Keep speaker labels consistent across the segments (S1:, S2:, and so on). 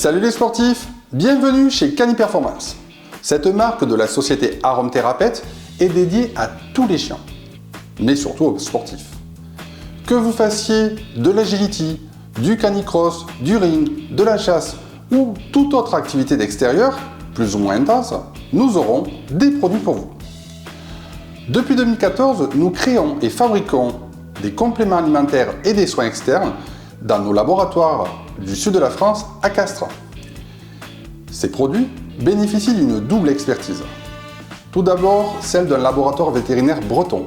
S1: Salut les sportifs, bienvenue chez Cani Performance. Cette marque de la société Aromathérapeute est dédiée à tous les chiens, mais surtout aux sportifs. Que vous fassiez de l'agility, du canicross, du ring, de la chasse ou toute autre activité d'extérieur, plus ou moins intense, nous aurons des produits pour vous. Depuis 2014, nous créons et fabriquons des compléments alimentaires et des soins externes dans nos laboratoires du sud de la France à Castres. Ces produits bénéficient d'une double expertise. Tout d'abord, celle d'un laboratoire vétérinaire breton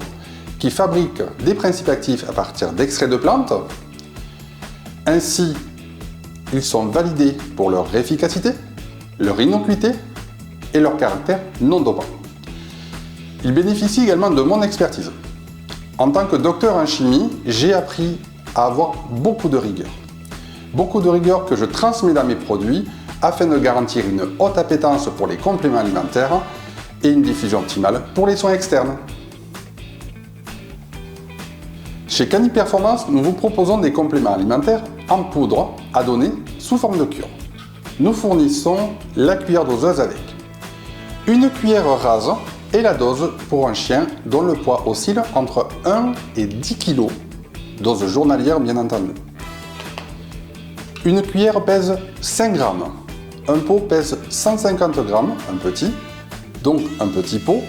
S1: qui fabrique des principes actifs à partir d'extraits de plantes. Ainsi, ils sont validés pour leur efficacité, leur innocuité et leur caractère non dopant. Ils bénéficient également de mon expertise. En tant que docteur en chimie, j'ai appris à avoir beaucoup de rigueur. Beaucoup de rigueur que je transmets dans mes produits afin de garantir une haute appétence pour les compléments alimentaires et une diffusion optimale pour les soins externes. Chez Cani Performance, nous vous proposons des compléments alimentaires en poudre à donner sous forme de cure. Nous fournissons la cuillère doseuse avec une cuillère rase et la dose pour un chien dont le poids oscille entre 1 et 10 kg, dose journalière bien entendu. Une cuillère pèse 5 grammes, un pot pèse 150 grammes, un petit, donc un petit pot,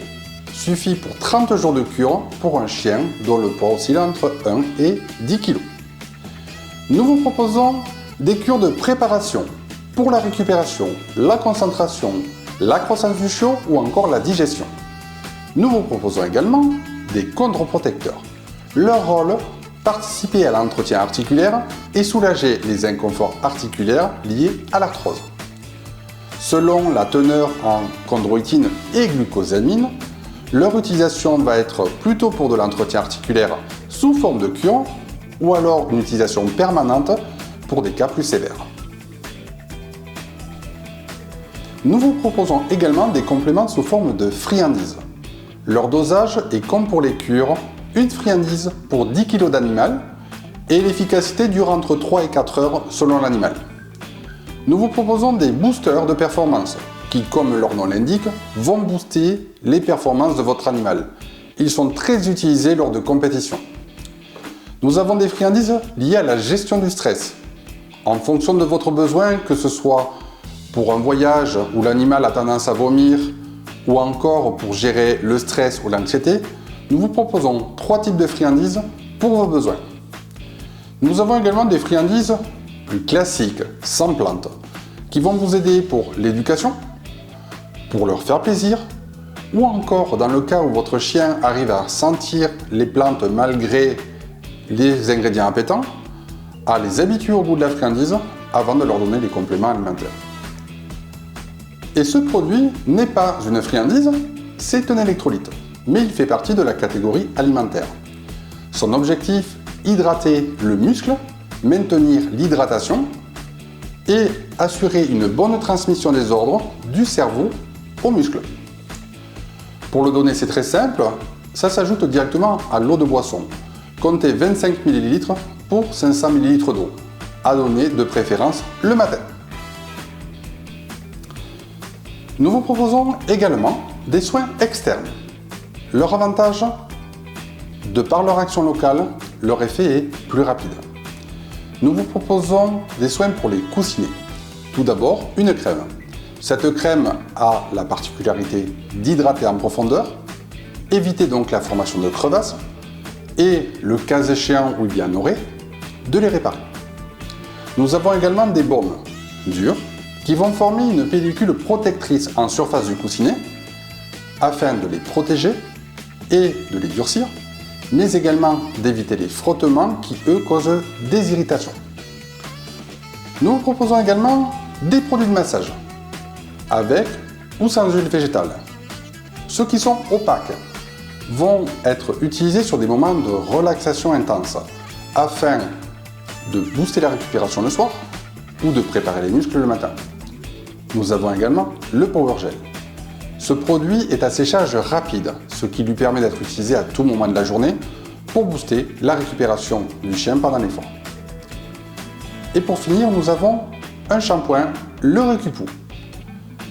S1: suffit pour 30 jours de cure pour un chien dont le poids oscille entre 1 et 10 kg. Nous vous proposons des cures de préparation pour la récupération, la concentration, la croissance du chiot ou encore la digestion. Nous vous proposons également des chondroprotecteurs. Leur rôle, participer à l'entretien articulaire et soulager les inconforts articulaires liés à l'arthrose. Selon la teneur en chondroïtine et glucosamine, leur utilisation va être plutôt pour de l'entretien articulaire sous forme de cure ou alors une utilisation permanente pour des cas plus sévères. Nous vous proposons également des compléments sous forme de friandises. Leur dosage est comme pour les cures, une friandise pour 10 kg d'animal et l'efficacité dure entre 3 et 4 heures selon l'animal. Nous vous proposons des boosters de performance qui, comme leur nom l'indique, vont booster les performances de votre animal. Ils sont très utilisés lors de compétitions. Nous avons des friandises liées à la gestion du stress. En fonction de votre besoin, que ce soit pour un voyage où l'animal a tendance à vomir ou encore pour gérer le stress ou l'anxiété, nous vous proposons 3 types de friandises pour vos besoins. Nous avons également des friandises plus classiques, sans plantes, qui vont vous aider pour l'éducation, pour leur faire plaisir, ou encore dans le cas où votre chien arrive à sentir les plantes malgré les ingrédients appétants, à les habituer au goût de la friandise avant de leur donner les compléments alimentaires. Et ce produit n'est pas une friandise, c'est un électrolyte, mais il fait partie de la catégorie alimentaire. Son objectif, hydrater le muscle, maintenir l'hydratation et assurer une bonne transmission des ordres du cerveau aux muscles. Pour le donner, c'est très simple, ça s'ajoute directement à l'eau de boisson. Comptez 25 ml pour 500 ml d'eau, à donner de préférence le matin. Nous vous proposons également des soins externes. Leur avantage, de par leur action locale, leur effet est plus rapide. Nous vous proposons des soins pour les coussinets. Tout d'abord, une crème. Cette crème a la particularité d'hydrater en profondeur, éviter donc la formation de crevasses et, le cas échéant où il y en aurait, de les réparer. Nous avons également des baumes durs qui vont former une pellicule protectrice en surface du coussinet afin de les protéger et de les durcir, mais également d'éviter les frottements qui, eux, causent des irritations. Nous vous proposons également des produits de massage, avec ou sans huile végétale. Ceux qui sont opaques vont être utilisés sur des moments de relaxation intense, afin de booster la récupération le soir ou de préparer les muscles le matin. Nous avons également le Power Gel. Ce produit est à séchage rapide, ce qui lui permet d'être utilisé à tout moment de la journée pour booster la récupération du chien pendant l'effort. Et pour finir, nous avons un shampoing, le Récupou.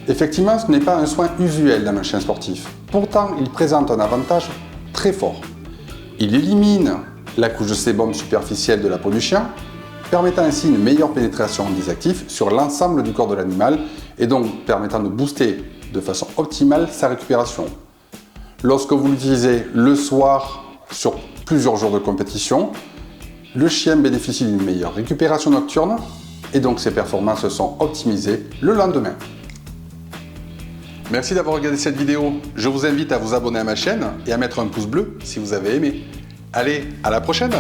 S1: Effectivement, ce n'est pas un soin usuel dans un chien sportif. Pourtant, il présente un avantage très fort. Il élimine la couche de sébum superficielle de la peau du chien, permettant ainsi une meilleure pénétration des actifs sur l'ensemble du corps de l'animal et donc permettant de booster de façon optimale sa récupération. Lorsque vous l'utilisez le soir sur plusieurs jours de compétition, le chien bénéficie d'une meilleure récupération nocturne et donc ses performances sont optimisées le lendemain. Merci d'avoir regardé cette vidéo. Je vous invite à vous abonner à ma chaîne et à mettre un pouce bleu si vous avez aimé. Allez, à la prochaine!